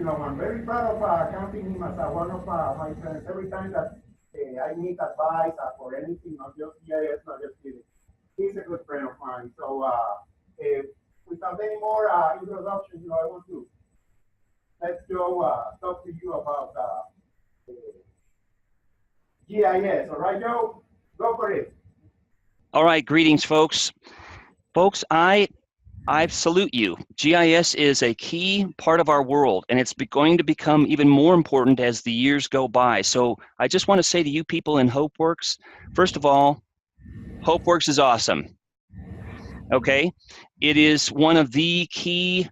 I'm very proud of counting him as one of my friends. Every time that I need advice for anything, not just GIS, not just kidding. He's a good friend of mine. So without any more introduction, I want to let's go talk to you about GIS. All right, Joe, go for it. All right, greetings, folks. Folks, I salute you. GIS is a key part of our world, and it's going to become even more important as the years go by. So I just want to say to you people in Hopeworks, first of all, Hopeworks is awesome. Okay? It is one of the key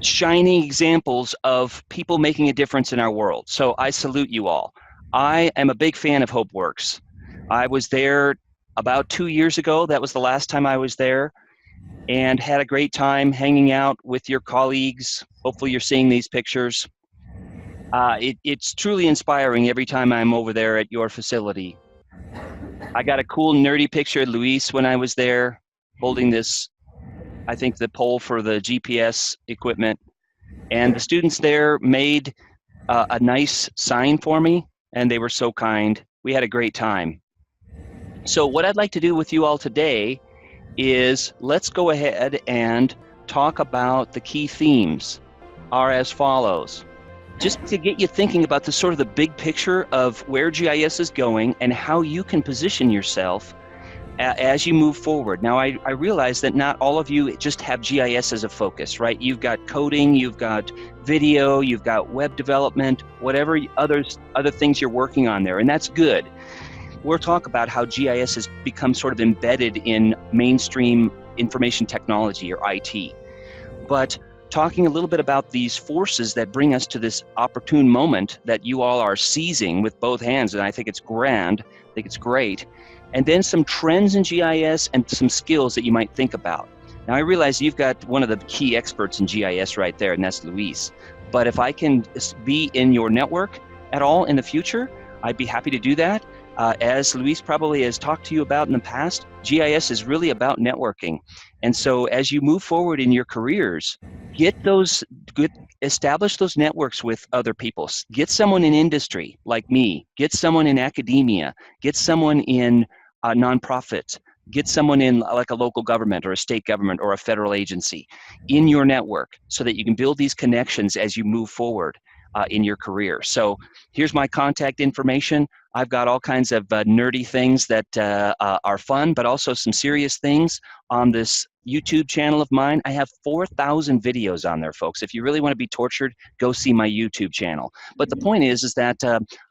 shining examples of people making a difference in our world. So I salute you all. I am a big fan of Hopeworks. I was there about 2 years ago. That was the last time I was there, and had a great time hanging out with your colleagues. Hopefully you're seeing these pictures. It's truly inspiring every time I'm over there at your facility. I got a cool nerdy picture of Luis when I was there holding this, I think, the pole for the GPS equipment. And the students there made a nice sign for me, and they were so kind. We had a great time. So what I'd like to do with you all today is let's go ahead and talk about the key themes are as follows. Just to get you thinking about the sort of the big picture of where GIS is going and how you can position yourself as you move forward. Now, I realize that not all of you just have GIS as a focus, right? You've got coding, you've got video, you've got web development, whatever other things you're working on there, and that's good. We'll talk about how GIS has become sort of embedded in mainstream information technology, or IT. But talking a little bit about these forces that bring us to this opportune moment that you all are seizing with both hands, and I think it's grand, I think it's great. And then some trends in GIS and some skills that you might think about. Now, I realize you've got one of the key experts in GIS right there, and that's Luis. But if I can be in your network at all in the future, I'd be happy to do that. As Luis probably has talked to you about in the past, GIS is really about networking. And so as you move forward in your careers, establish those networks with other people. Get someone in industry like me, get someone in academia, get someone in nonprofits, get someone in like a local government or a state government or a federal agency in your network so that you can build these connections as you move forward in your career. So here's my contact information. I've got all kinds of nerdy things that are fun, but also some serious things on this YouTube channel of mine. I have 4,000 videos on there, folks. If you really want to be tortured, go see my YouTube channel. But the point is that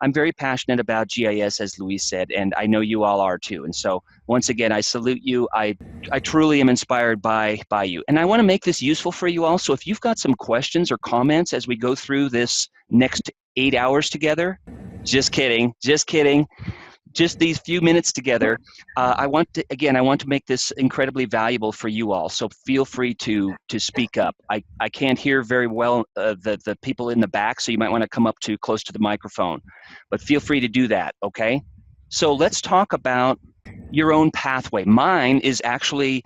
I'm very passionate about GIS, as Luis said, and I know you all are too. And so once again, I salute you. I truly am inspired by you. And I want to make this useful for you all. So if you've got some questions or comments as we go through this next 8 hours together, just kidding. Just these few minutes together, I want to make this incredibly valuable for you all. So feel free to speak up. I can't hear very well the people in the back, so you might want to come up close to the microphone. But feel free to do that, okay? So let's talk about your own pathway. Mine is actually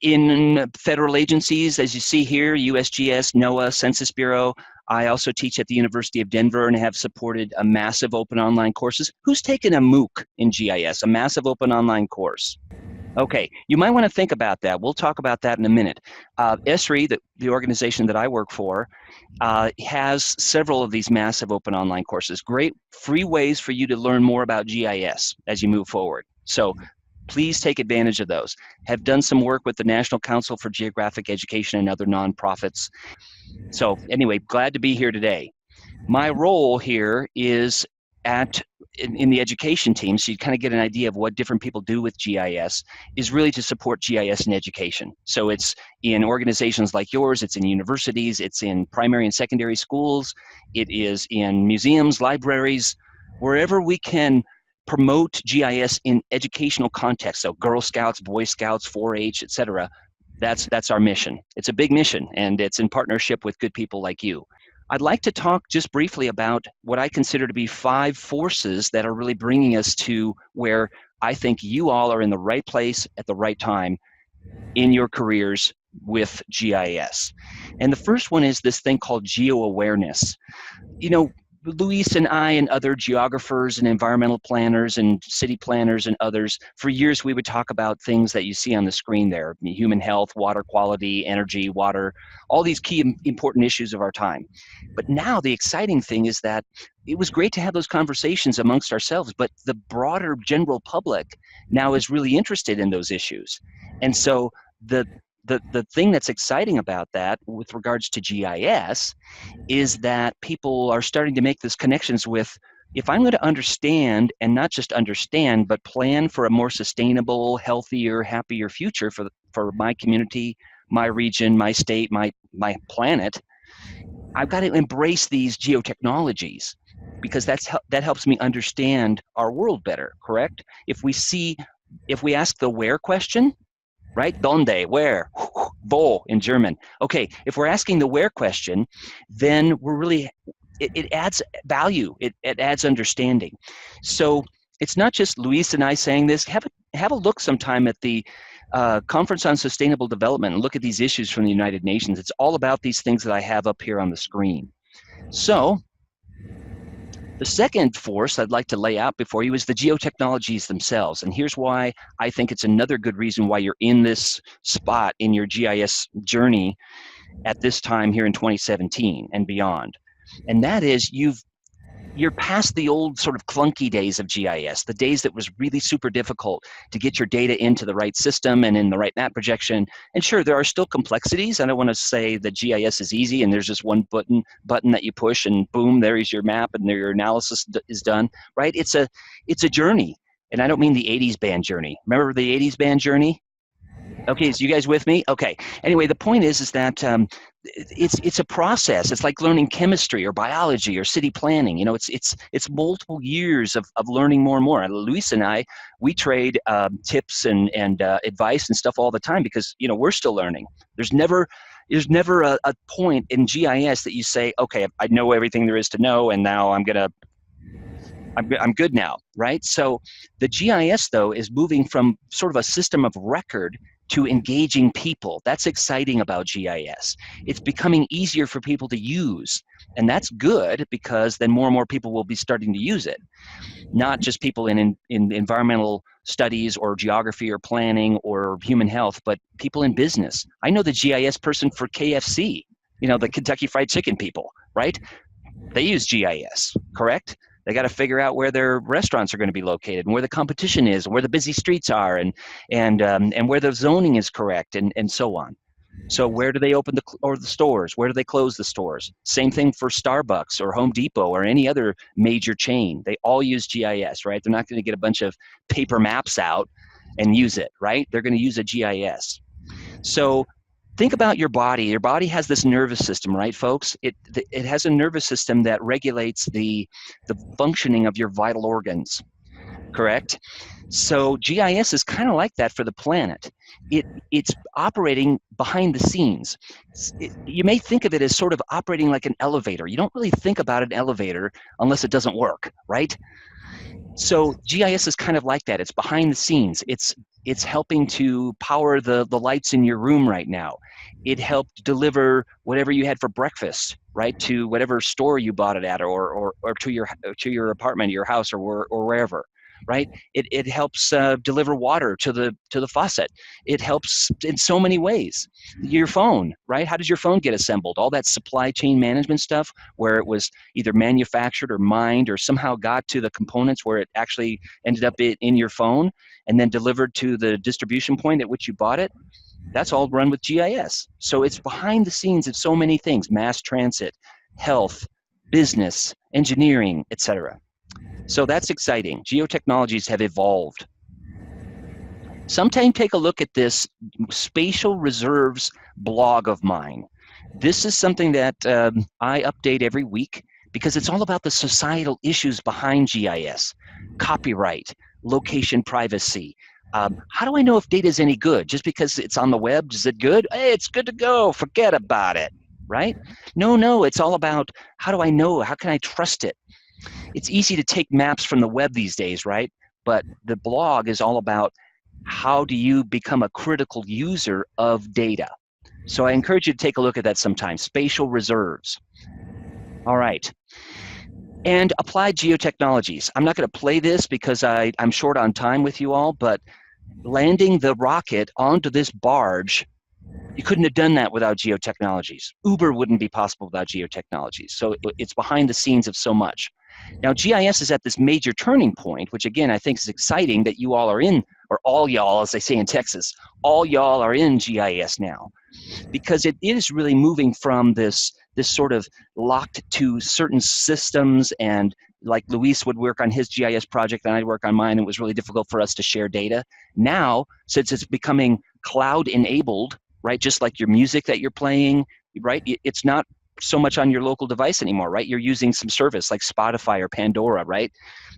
in federal agencies, as you see here, USGS, NOAA, Census Bureau. I also teach at the University of Denver and have supported a massive open online courses. Who's taken a MOOC in GIS, a massive open online course? Okay, you might want to think about that. We'll talk about that in a minute. ESRI, the organization that I work for, has several of these massive open online courses. Great free ways for you to learn more about GIS as you move forward. So please take advantage of those. Have done some work with the National Council for Geographic Education and other nonprofits. So anyway, glad to be here today. My role here is in the education team, so you kind of get an idea of what different people do with GIS, is really to support GIS in education. So it's in organizations like yours, it's in universities, it's in primary and secondary schools, it is in museums, libraries, wherever we can promote GIS in educational context. So Girl Scouts, Boy Scouts, 4-H, etc. That's our mission. It's a big mission, and it's in partnership with good people like you. I'd like to talk just briefly about what I consider to be 5 forces that are really bringing us to where I think you all are in the right place at the right time in your careers with GIS. And the first one is this thing called Geo Awareness. You know, Luis and I and other geographers and environmental planners and city planners and others, for years we would talk about things that you see on the screen there: human health, water quality, energy, water, all these key important issues of our time. But now the exciting thing is that it was great to have those conversations amongst ourselves, but the broader general public now is really interested in those issues. And so the thing that's exciting about that with regards to GIS is that people are starting to make these connections with, if I'm going to understand, and not just understand, but plan for a more sustainable, healthier, happier future for my community, my region, my state, my planet, I've got to embrace these geotechnologies, because that helps me understand our world better, correct? If we ask the where question, right? Donde, where, wo in German. Okay, if we're asking the where question, then we're really, it adds value, it adds understanding. So it's not just Luis and I saying this. Have a look sometime at the Conference on Sustainable Development and look at these issues from the United Nations. It's all about these things that I have up here on the screen. So the second force I'd like to lay out before you is the geotechnologies themselves. And here's why I think it's another good reason why you're in this spot in your GIS journey at this time here in 2017 and beyond. And that is, you're past the old sort of clunky days of GIS, the days that was really super difficult to get your data into the right system and in the right map projection. And sure, there are still complexities. I don't want to say that GIS is easy and there's just one button that you push and boom, there is your map and there your analysis is done, right? It's a journey. And I don't mean the 80s band Journey. Remember the 80s band Journey? Okay, so you guys with me? Okay. Anyway, the point is that it's a process. It's like learning chemistry or biology or city planning. You know, it's multiple years of learning more and more. Luis and I, we trade tips and advice and stuff all the time, because we're still learning. There's never a point in GIS that you say, okay, I know everything there is to know, and now I'm good now, right? So the GIS, though, is moving from sort of a system of record to engaging people. That's exciting about GIS. It's becoming easier for people to use, and that's good, because then more and more people will be starting to use it. Not just people in environmental studies or geography or planning or human health, but people in business. I know the GIS person for KFC, the Kentucky Fried Chicken people, right? They use GIS, correct? They got to figure out where their restaurants are going to be located and where the competition is, and where the busy streets are, and where the zoning is correct, and so on. So where do they open the stores? Where do they close the stores? Same thing for Starbucks or Home Depot or any other major chain. They all use GIS, right? They're not going to get a bunch of paper maps out and use it, right? They're going to use a GIS. So think about your body. Your body has this nervous system, right, folks? It has a nervous system that regulates the functioning of your vital organs, correct? So GIS is kind of like that for the planet. It's operating behind the scenes. You may think of it as sort of operating like an elevator. You don't really think about an elevator unless it doesn't work, right? So GIS is kind of like that. It's behind the scenes. It's helping to power the lights in your room right now. It helped deliver whatever you had for breakfast, right, to whatever store you bought it at, or to your apartment, your house, or wherever, right? It helps deliver water to the faucet. It helps in so many ways. Your phone, right? How does your phone get assembled? All that supply chain management stuff, where it was either manufactured or mined or somehow got to the components where it actually ended up in your phone and then delivered to the distribution point at which you bought it. That's all run with GIS. So it's behind the scenes of so many things: mass transit, health, business, engineering, etc. So that's exciting. Geotechnologies have evolved. Sometime take a look at this spatial reserves blog of mine. This is something that I update every week, because it's all about the societal issues behind GIS: copyright, location privacy. How do I know if data is any good? Just because it's on the web, is it good? Hey, it's good to go. Forget about it, right? No, it's all about, how do I know? How can I trust it? It's easy to take maps from the web these days, right? But the blog is all about, how do you become a critical user of data? So I encourage you to take a look at that sometime. Spatial reserves. All right. And applied geotechnologies. I'm not going to play this because I'm short on time with you all, but landing the rocket onto this barge, you couldn't have done that without geotechnologies. Uber wouldn't be possible without geotechnologies. So it's behind the scenes of so much. Now, GIS is at this major turning point, which again, I think is exciting that you all are in, or all y'all, as they say in Texas, all y'all are in GIS now, because it is really moving from this sort of locked to certain systems, and like Luis would work on his GIS project and I'd work on mine. It was really difficult for us to share data. Now, since it's becoming cloud enabled, right, just like your music that you're playing, right, it's not so much on your local device anymore, right? You're using some service like Spotify or Pandora, right?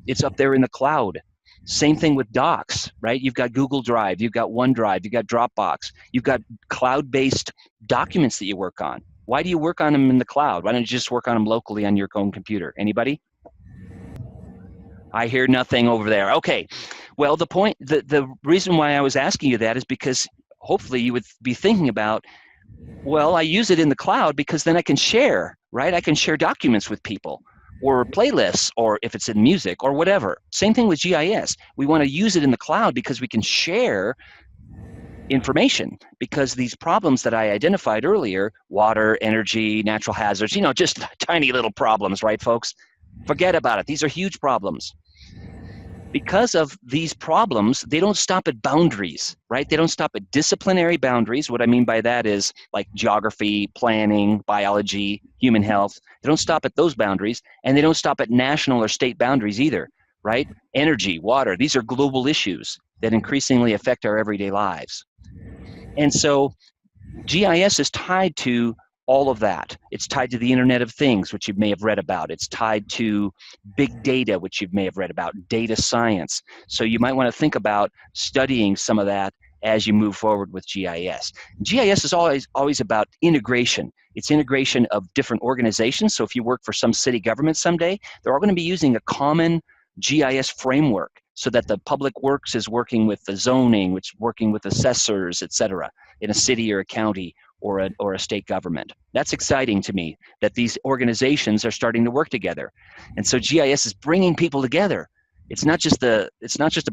It's up there in the cloud. Same thing with docs, right? You've got Google Drive, you've got OneDrive, you've got Dropbox, you've got cloud-based documents that you work on. Why do you work on them in the cloud? Why don't you just work on them locally on your own computer? Anybody? I hear nothing over there. Okay. Well, the reason why I was asking you that is because hopefully you would be thinking about, well, I use it in the cloud because then I can share, right? I can share documents with people or playlists, or if it's in music or whatever. Same thing with GIS. We want to use it in the cloud because we can share information, because these problems that I identified earlier, water, energy, natural hazards, just tiny little problems, right, folks? Forget about it. These are huge problems. Because of these problems, they don't stop at boundaries, right? They don't stop at disciplinary boundaries. What I mean by that is like geography, planning, biology, human health. They don't stop at those boundaries, and they don't stop at national or state boundaries either, right? Energy, water, these are global issues that increasingly affect our everyday lives. And so GIS is tied to all of that. It's tied to the Internet of Things, which you may have read about. It's tied to big data, which you may have read about, data science. So you might want to think about studying some of that as you move forward with GIS. GIS is always about integration. It's integration of different organizations. So if you work for some city government someday, they're all going to be using a common GIS framework, so that the public works is working with the zoning, which is working with assessors, et cetera, in a city or a county or a state government. That's exciting to me, that these organizations are starting to work together. And so GIS is bringing people together. It's not just a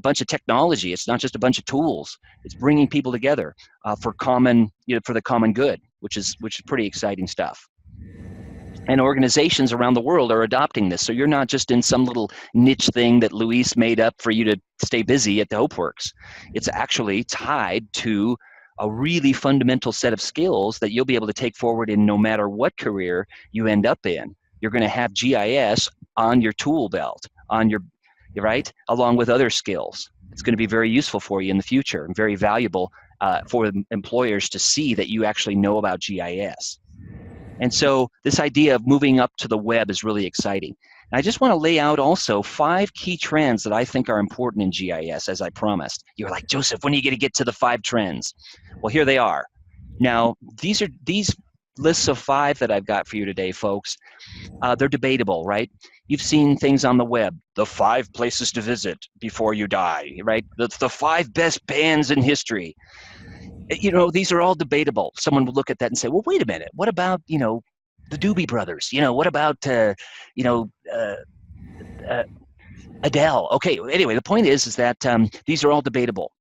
bunch of technology. It's not just a bunch of tools. It's bringing people together for the common good, which is pretty exciting stuff. And organizations around the world are adopting this. So you're not just in some little niche thing that Luis made up for you to stay busy at the Hopeworks. It's actually tied to a really fundamental set of skills that you'll be able to take forward in no matter what career you end up in. You're going to have GIS on your tool belt, right, along with other skills. It's going to be very useful for you in the future and very valuable for employers to see that you actually know about GIS. And so this idea of moving up to the web is really exciting. And I just want to lay out also 5 key trends that I think are important in GIS, as I promised. You're like, Joseph, when are you going to get to the 5 trends? Well, here they are. Now, these lists of 5 that I've got for you today, folks. They're debatable, right? You've seen things on the web, the 5 places to visit before you die, right? The 5 best bands in history. These are all debatable. Someone would look at that and say, well, wait a minute. What about, the Doobie Brothers? What about, Adele? Okay, anyway, the point is that these are all debatable.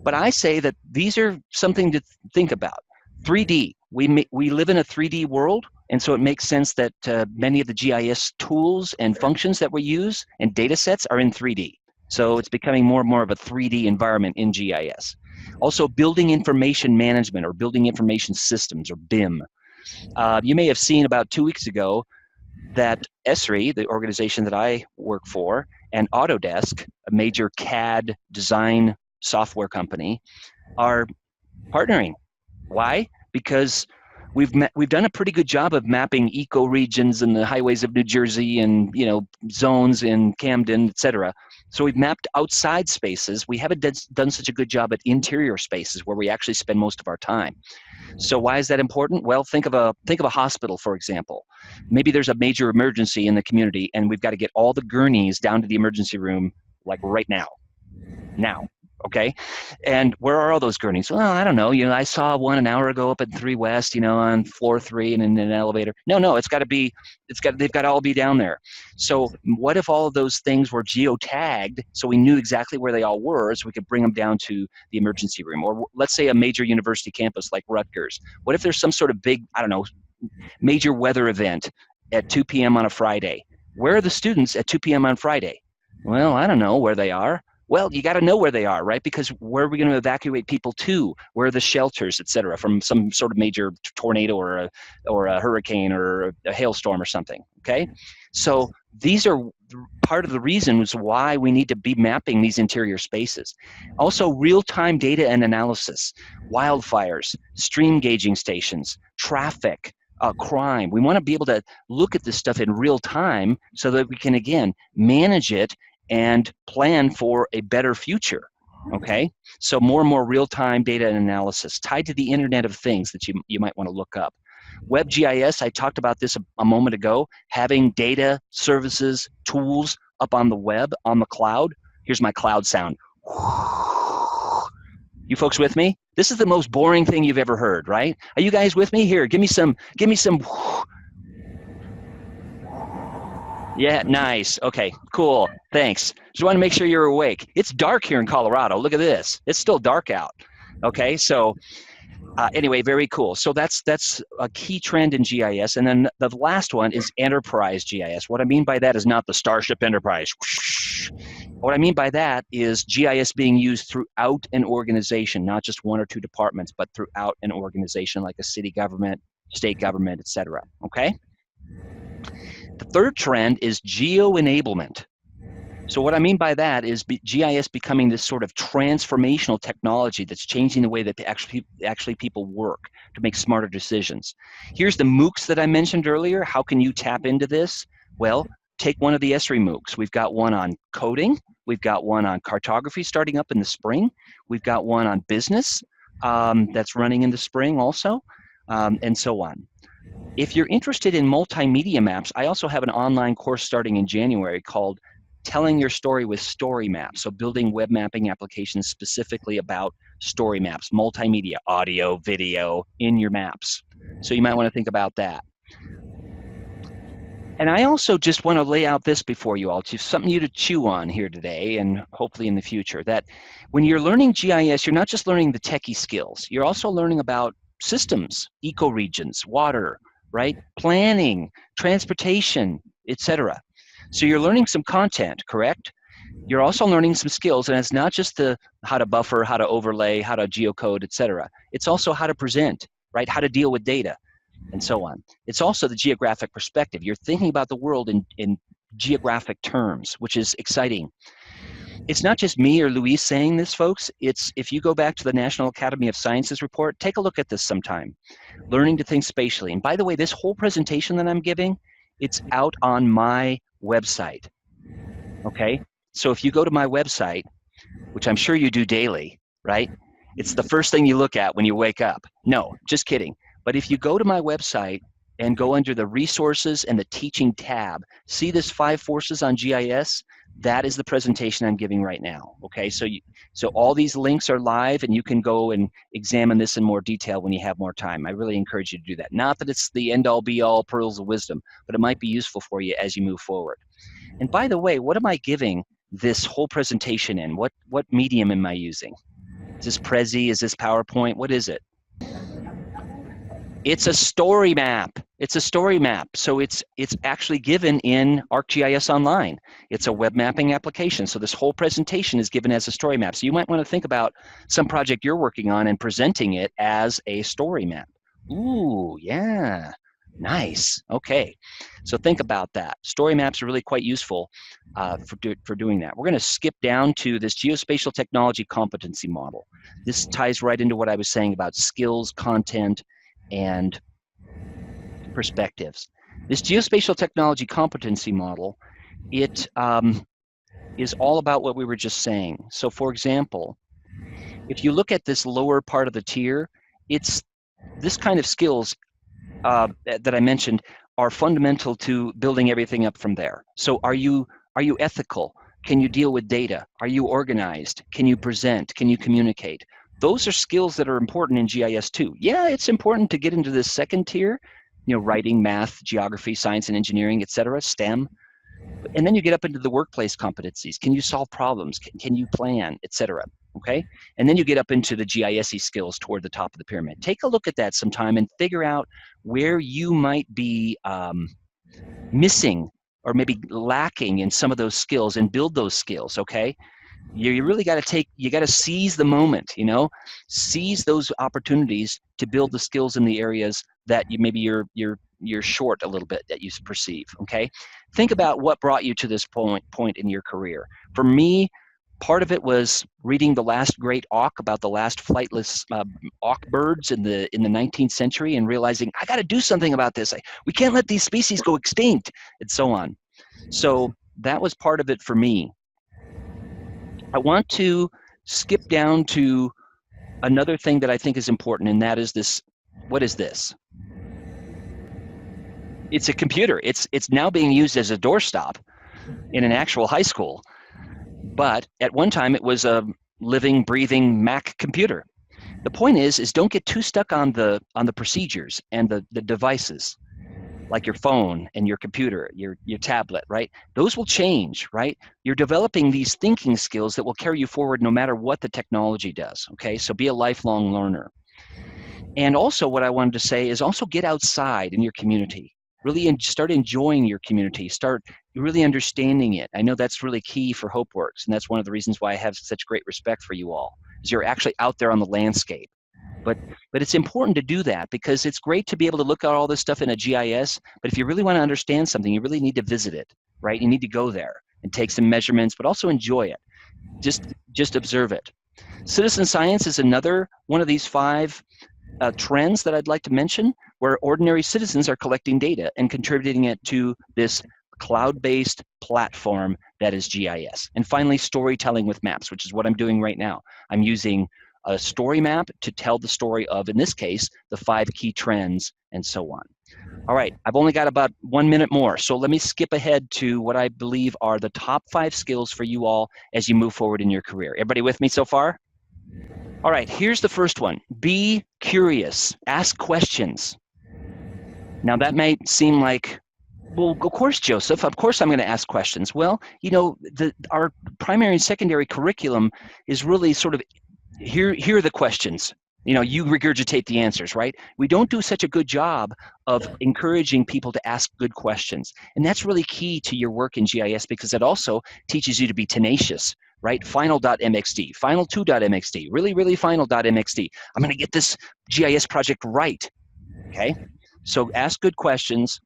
But I say that these are something to think about. 3D. We live in a 3D world, and so it makes sense that many of the GIS tools and functions that we use and data sets are in 3D. So it's becoming more and more of a 3D environment in GIS. Also, building information management or building information systems, or BIM. You may have seen about 2 weeks ago that Esri, the organization that I work for, and Autodesk, a major CAD design software company, are partnering. Why? Because we've done a pretty good job of mapping ecoregions and the highways of New Jersey and zones in Camden, et cetera. So we've mapped outside spaces. We haven't done such a good job at interior spaces where we actually spend most of our time. So why is that important? Well, think of a hospital, for example. Maybe there's a major emergency in the community, and we've got to get all the gurneys down to the emergency room like right now. Okay. And where are all those gurnings? Well, I don't know. I saw one an hour ago up at 3 West, on floor 3 and in an elevator. No, they've got to all be down there. So what if all of those things were geo-tagged so we knew exactly where they all were so we could bring them down to the emergency room? Or let's say a major university campus like Rutgers. What if there's some sort of big, I don't know, major weather event at 2 p.m. on a Friday? Where are the students at 2 p.m. on Friday? Well, I don't know where they are. Well, you got to know where they are, right? Because where are we going to evacuate people to? Where are the shelters, et cetera, from some sort of major tornado or a hurricane or a hailstorm or something, okay? So these are part of the reasons why we need to be mapping these interior spaces. Also, real-time data and analysis, wildfires, stream gauging stations, traffic, crime. We want to be able to look at this stuff in real time so that we can, again, manage it and plan for a better future, okay? So more and more real-time data and analysis tied to the Internet of Things that you might want to look up. WebGIS, I talked about this a moment ago, having data, services, tools up on the web, on the cloud. Here's my cloud sound. You folks with me? This is the most boring thing you've ever heard, right? Are you guys with me? Here, give me some. Yeah, nice. Okay, cool. Thanks. Just want to make sure you're awake. It's dark here in Colorado. Look at this. It's still dark out. Okay, so anyway, very cool. So that's a key trend in GIS. And then the last one is enterprise GIS. What I mean by that is not the Starship Enterprise. What I mean by that is GIS being used throughout an organization, not just one or two departments, but throughout an organization like a city government, state government, et cetera. Okay? The third trend is geo-enablement. So what I mean by that is GIS becoming this sort of transformational technology that's changing the way that actually people work to make smarter decisions. Here's the MOOCs that I mentioned earlier. How can you tap into this? Well, take one of the ESRI MOOCs. We've got one on coding. We've got one on cartography starting up in the spring. We've got one on business that's running in the spring also, and so on. If you're interested in multimedia maps, I also have an online course starting in January called Telling Your Story with Story Maps. So building web mapping applications specifically about story maps, multimedia, audio, video in your maps. So you might want to think about that. And I also just want to lay out this before you all, just something you to chew on here today and hopefully in the future, that when you're learning GIS, you're not just learning the techie skills, you're also learning about systems, ecoregions, water, right? Planning, transportation, etc. So you're learning some content, correct? You're also learning some skills, and it's not just the how to buffer, how to overlay, how to geocode, etc. It's also how to present, right? How to deal with data, and so on. It's also the geographic perspective. You're thinking about the world in geographic terms, which is exciting. It's not just me or Luis saying this, folks. It's if you go back to the National Academy of Sciences report, take a look at this sometime. Learning to think spatially. And by the way, this whole presentation that I'm giving, it's out on my website. Okay? So if you go to my website, which I'm sure you do daily, right? It's the first thing you look at when you wake up. No, just kidding. But if you go to my website and go under the resources and the teaching tab, see this 5 forces on GIS? That is the presentation I'm giving right now. Okay, so all these links are live, and you can go and examine this in more detail when you have more time. I really encourage you to do that. Not that it's the end-all, be-all pearls of wisdom, but it might be useful for you as you move forward. And by the way, what am I giving this whole presentation in? What medium am I using? Is this Prezi? Is this PowerPoint? What is it? It's a story map. It's a story map. So it's actually given in ArcGIS Online. It's a web mapping application. So this whole presentation is given as a story map. So you might want to think about some project you're working on and presenting it as a story map. Ooh, yeah. Nice. Okay. So think about that. Story maps are really quite useful for doing that. We're going to skip down to this geospatial technology competency model. This ties right into what I was saying about skills, content, and perspectives. This geospatial technology competency model, it is all about what we were just saying. So for example, if you look at this lower part of the tier, it's this kind of skills that I mentioned are fundamental to building everything up from there. So are you ethical? Can you deal with data? Are you organized? Can you present? Can you communicate? Those are skills that are important in GIS too. Yeah, it's important to get into this second tier, writing, math, geography, science and engineering, etc., STEM. And then you get up into the workplace competencies. Can you solve problems? Can you plan, etc.? Okay. And then you get up into the GIS E skills toward the top of the pyramid. Take a look at that sometime and figure out where you might be missing or maybe lacking in some of those skills and build those skills. Okay. You really got to seize the moment, seize those opportunities to build the skills in the areas that you're short a little bit that you perceive. Okay, think about what brought you to this point in your career. For me, part of it was reading The Last Great Auk about the last flightless auk birds in the 19th century and realizing I got to do something about this. We can't let these species go extinct, and so on. So that was part of it for me. I want to skip down to another thing that I think is important, and that is this. What is this? It's a computer. It's now being used as a doorstop in an actual high school. But at one time, it was a living, breathing Mac computer. The point is don't get too stuck on the procedures and the devices, like your phone and your computer, your tablet, right? Those will change, right? You're developing these thinking skills that will carry you forward no matter what the technology does, okay? So be a lifelong learner. And also what I wanted to say is also get outside in your community. Really start enjoying your community. Start really understanding it. I know that's really key for Hopeworks, and that's one of the reasons why I have such great respect for you all, is you're actually out there on the landscape. But it's important to do that because it's great to be able to look at all this stuff in a GIS, but if you really want to understand something, you really need to visit it, right? You need to go there and take some measurements, but also enjoy it. Just observe it. Citizen science is another one of these 5 trends that I'd like to mention, where ordinary citizens are collecting data and contributing it to this cloud-based platform that is GIS. And finally, storytelling with maps, which is what I'm doing right now. I'm using a story map to tell the story of, in this case, the 5 key trends and so on. All right, I've only got about 1 minute more, so let me skip ahead to what I believe are the top 5 skills for you all as you move forward in your career. Everybody with me so far? All right, here's the first one. Be curious. Ask questions. Now, that might seem like, well, of course, Joseph, of course I'm going to ask questions. Well, our primary and secondary curriculum is really sort of, here are the questions. You regurgitate the answers, right? We don't do such a good job of encouraging people to ask good questions. And that's really key to your work in GIS because it also teaches you to be tenacious, right? Final.mxd, final2.mxd, really final.mxd. I'm going to get this GIS project right, okay? So ask good questions.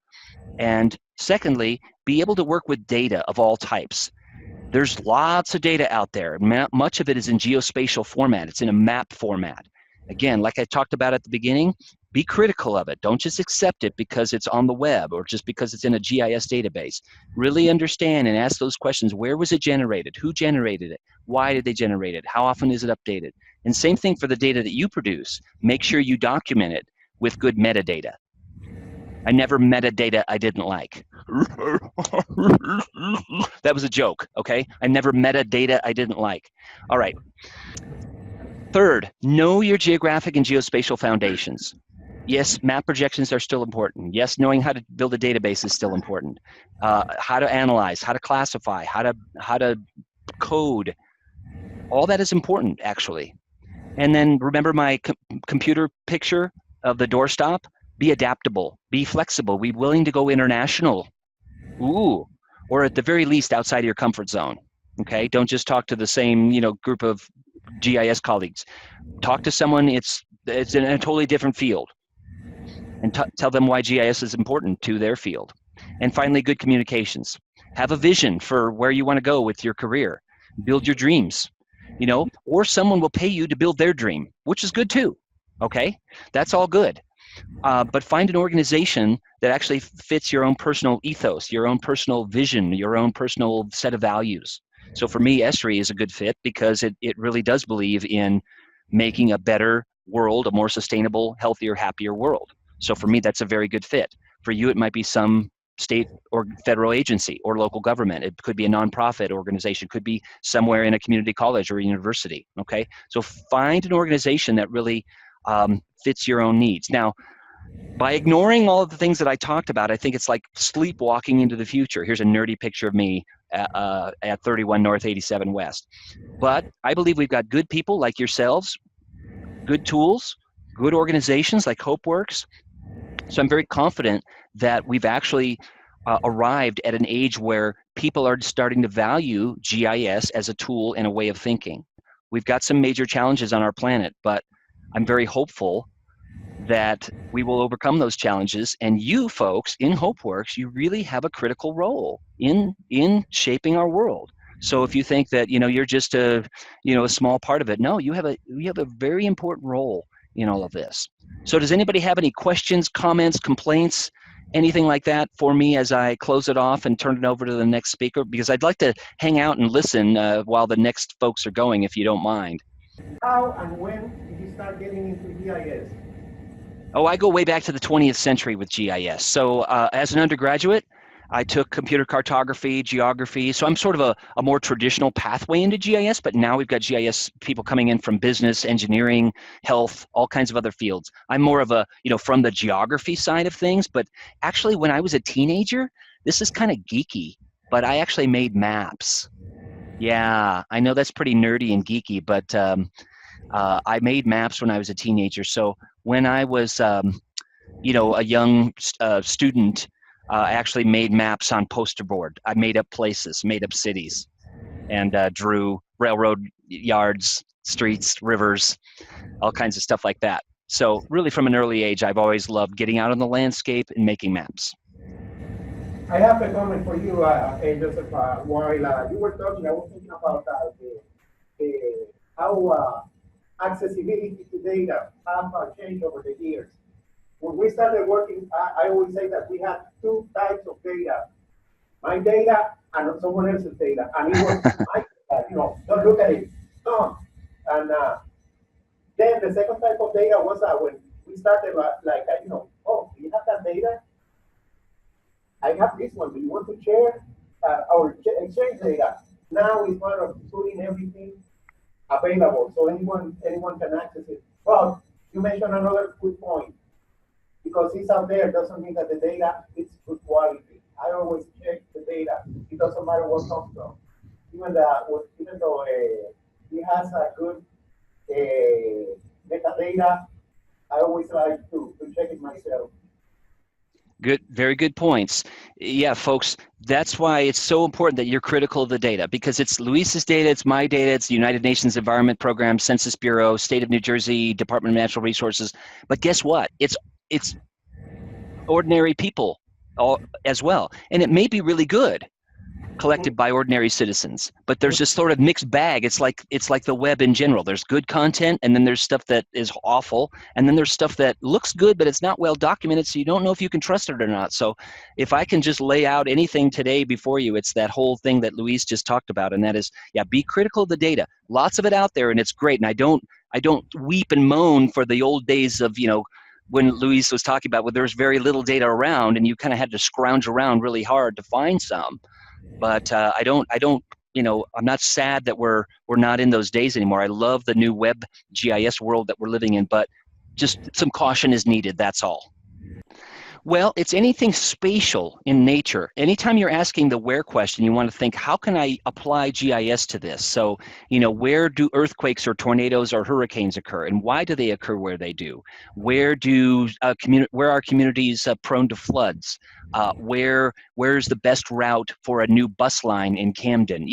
And secondly, be able to work with data of all types. There's lots of data out there. Much of it is in geospatial format. It's in a map format. Again, like I talked about at the beginning, be critical of it. Don't just accept it because it's on the web or just because it's in a GIS database. Really understand and ask those questions. Where was it generated? Who generated it? Why did they generate it? How often is it updated? And same thing for the data that you produce. Make sure you document it with good metadata. I never metadata I didn't like. That was a joke, okay? I never metadata I didn't like. All right. Third, know your geographic and geospatial foundations. Yes, map projections are still important. Yes, knowing how to build a database is still important. How to analyze, how to classify, how to code. All that is important, actually. And then remember my computer picture of the doorstop? Be adaptable, be flexible, be willing to go international. Ooh, or at the very least outside of your comfort zone. Okay, don't just talk to the same group of GIS colleagues. Talk to someone it's in a totally different field, and tell them why GIS is important to their field. And finally, good communications. Have a vision for where you want to go with your career. Build your dreams, or someone will pay you to build their dream, which is good too. Okay, that's all good. But find an organization that actually fits your own personal ethos, your own personal vision, your own personal set of values. So for me, Esri is a good fit because it really does believe in making a better world, a more sustainable, healthier, happier world. So for me, that's a very good fit. For you, it might be some state or federal agency or local government. It could be a nonprofit organization, could be somewhere in a community college or a university, okay? So find an organization that really fits your own needs. Now, by ignoring all of the things that I talked about, I think it's like sleepwalking into the future. Here's a nerdy picture of me at 31 North, 87 West. But I believe we've got good people like yourselves, good tools, good organizations like Hopeworks. So I'm very confident that we've actually arrived at an age where people are starting to value GIS as a tool and a way of thinking. We've got some major challenges on our planet, but I'm very hopeful that we will overcome those challenges. And you folks in Hopeworks, you really have a critical role in shaping our world. So if you think that you're just a small part of it, no, you have a very important role in all of this. So does anybody have any questions, comments, complaints, anything like that for me as I close it off and turn it over to the next speaker? Because I'd like to hang out and listen while the next folks are going, if you don't mind. How and when did you start getting into GIS? Oh, I go way back to the 20th century with GIS. So as an undergraduate, I took computer cartography, geography. So I'm sort of a more traditional pathway into GIS, but now we've got GIS people coming in from business, engineering, health, all kinds of other fields. I'm more of a, from the geography side of things, but actually when I was a teenager, this is kind of geeky, but I actually made maps. Yeah, I know that's pretty nerdy and geeky, but I made maps when I was a teenager. So when I was, a young student, I actually made maps on poster board. I made up places, made up cities, and drew railroad yards, streets, rivers, all kinds of stuff like that. So really from an early age, I've always loved getting out on the landscape and making maps. I have a comment for you, Joseph. While you were talking, I was thinking about how accessibility to data have changed over the years. When we started working, I always say that we had two types of data: my data and someone else's data. And it was my data, don't look at it. And then the second type of data was when we started oh, do you have that data? I have this one. Do you want to share or exchange data? Now it's part of putting everything available so anyone can access it. Well, you mentioned another good point. Because it's out there doesn't mean that the data is good quality. I always check the data. It doesn't matter what comes from. Even though it has a good metadata, I always like to check it myself. Good, very good points. Yeah, folks, that's why it's so important that you're critical of the data, because it's Luis's data, it's my data, it's the United Nations Environment Program, Census Bureau, State of New Jersey, Department of Natural Resources. But guess what? It's ordinary people as well. And it may be really good collected by ordinary citizens, but there's this sort of mixed bag. It's like the web in general. There's good content, and then there's stuff that is awful, and then there's stuff that looks good, but it's not well documented, so you don't know if you can trust it or not. So if I can just lay out anything today before you, it's that whole thing that Luis just talked about, and that is, yeah, be critical of the data. Lots of it out there, and it's great. And I don't weep and moan for the old days of, when Luis was talking about, well, there's very little data around, and you kind of had to scrounge around really hard to find some. But I'm not sad that we're not in those days anymore. I love the new web GIS world that we're living in, but just some caution is needed, that's all. Well, it's anything spatial in nature. Anytime you're asking the where question, you want to think, how can I apply GIS to this? So, where do earthquakes or tornadoes or hurricanes occur, and why do they occur where they do? Where are communities prone to floods? Where's the best route for a new bus line in Camden?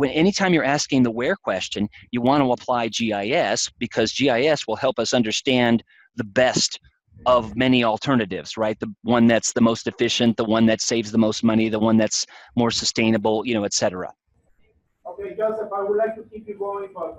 Anytime you're asking the where question, you want to apply GIS, because GIS will help us understand the best of many alternatives, right? The one that's the most efficient, the one that saves the most money, the one that's more sustainable, et cetera. Okay, Joseph, I would like to keep you going, but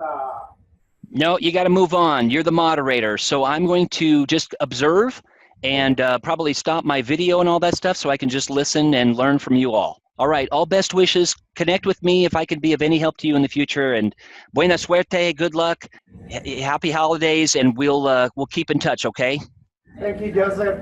no, you got to move on. You're the moderator, so I'm going to just observe and probably stop my video and all that stuff so I can just listen and learn from you all. All right, all best wishes. Connect with me if I can be of any help to you in the future, and buena suerte, good luck, happy holidays, and we'll keep in touch, okay? Thank you, Joseph.